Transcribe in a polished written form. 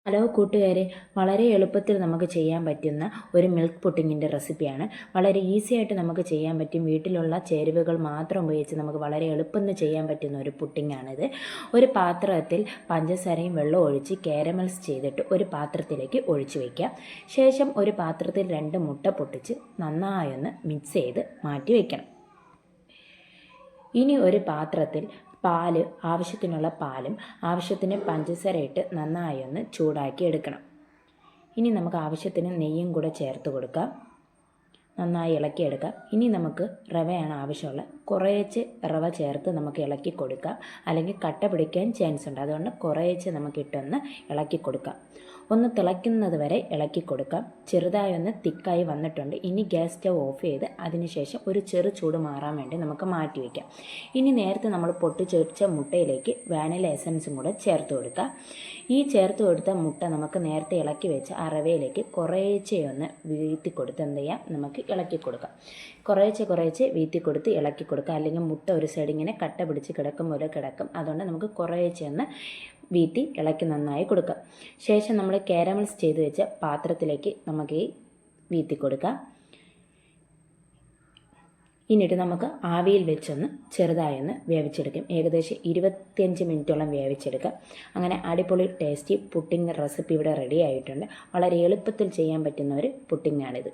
Hello കൂട്ടുകാരെ, വളരെ എളുപ്പത്തിൽ നമുക്ക് ചെയ്യാൻ പറ്റുന്ന ഒരു മിൽക്ക് പുഡിങ്ങിൻ്റെ റെസിപ്പിയാണ്. വളരെ ഈസി ആയിട്ട് നമുക്ക് ചെയ്യാൻ പറ്റും. വീട്ടിലുള്ള ചേരുവകൾ മാത്രം ഉപയോഗിച്ച് നമുക്ക് വളരെ എളുപ്പത്തിൽ ചെയ്യാൻ പറ്റുന്ന ഒരു പുഡിങ്ങാണിത്. ഒരു പാത്രത്തിൽ പഞ്ചസാരയും വെള്ളവും ഒഴിച്ച് കാരമൽസ് ചെയ്തിട്ട് ഒരു പാത്രത്തിലേക്ക് ഒഴിച്ചു വയ്ക്കാം. ശേഷം ഒരു പാത്രത്തിൽ 2 മുട്ട പൊട്ടിച്ച് നന്നായി ഒന്ന് മിക്സ് ചെയ്ത് മാറ്റി വയ്ക്കണം. ഇനി ഒരു പാത്രത്തിൽ ആവശ്യത്തിനുള്ള പാലും ആവശ്യത്തിന് പഞ്ചസാര ഇട്ട് നന്നായി ഒന്ന് ചൂടാക്കി എടുക്കണം. ഇനി നമുക്ക് ആവശ്യത്തിന് നെയ്യും കൂടെ ചേർത്ത് കൊടുക്കാം. നന്നായി ഇളക്കിയെടുക്കാം. ഇനി നമുക്ക് റവയാണ് ആവശ്യമുള്ളത്. കുറേച്ച് റവ ചേർത്ത് നമുക്ക് ഇളക്കി കൊടുക്കാം, അല്ലെങ്കിൽ കട്ട പിടിക്കാൻ ചാൻസ് ഉണ്ട്. അതുകൊണ്ട് കുറേച്ച് നമുക്കിട്ടൊന്ന് ഇളക്കി കൊടുക്കാം. ഒന്ന് തിളയ്ക്കുന്നത് വരെ ഇളക്കി കൊടുക്കാം. ചെറുതായി ഒന്ന് തിക്കായി വന്നിട്ടുണ്ട്. ഇനി ഗ്യാസ് സ്റ്റവ് ഓഫ് ചെയ്ത് അതിനുശേഷം ഒരു ചെറു ചൂട് മാറാൻ വേണ്ടി നമുക്ക് മാറ്റി വയ്ക്കാം. ഇനി നേരത്തെ നമ്മൾ പൊട്ടിച്ചൊഴിച്ച മുട്ടയിലേക്ക് വാനില എസൻസും കൂടെ ചേർത്ത് കൊടുക്കാം. ഈ ചേർത്ത് കൊടുത്ത മുട്ട നമുക്ക് നേരത്തെ ഇളക്കി വെച്ച് ആ റവയിലേക്ക് കുറേച്ചെ ഒന്ന് വീഴ്ത്തി കൊടുത്ത് എന്ത് ചെയ്യാം, നമുക്ക് ഇളക്കി കൊടുക്കാം. കുറേച്ചെ വീഴ്ത്തി കൊടുത്ത് ഇളക്കി കൊടുക്കുക. അല്ലെങ്കിൽ മുട്ട ഒരു സൈഡ് ഇങ്ങനെ കട്ട പിടിച്ച് കിടക്കും പോലെ കിടക്കും. അതുകൊണ്ട് നമുക്ക് കുറേച്ചെ ഒന്ന് വീഴ്ത്തി ഇളക്കി നന്നായി കൊടുക്കാം. ശേഷം നമ്മൾ കാരമൽസ് ചെയ്ത് വെച്ച പാത്രത്തിലേക്ക് നമുക്ക് ഈ വീഴ്ത്തി കൊടുക്കാം. എന്നിട്ട് നമുക്ക് ആവിയിൽ വെച്ചൊന്ന് ചെറുതായൊന്ന് വേവിച്ചെടുക്കും. ഏകദേശം 25 മിനിറ്റോളം വേവിച്ചെടുക്കാം. അങ്ങനെ അടിപൊളി ടേസ്റ്റി പുഡിംഗ് റെസിപ്പി ഇവിടെ റെഡി ആയിട്ടുണ്ട്. വളരെ എളുപ്പത്തിൽ ചെയ്യാൻ പറ്റുന്ന ഒരു പുഡിംഗാണിത്.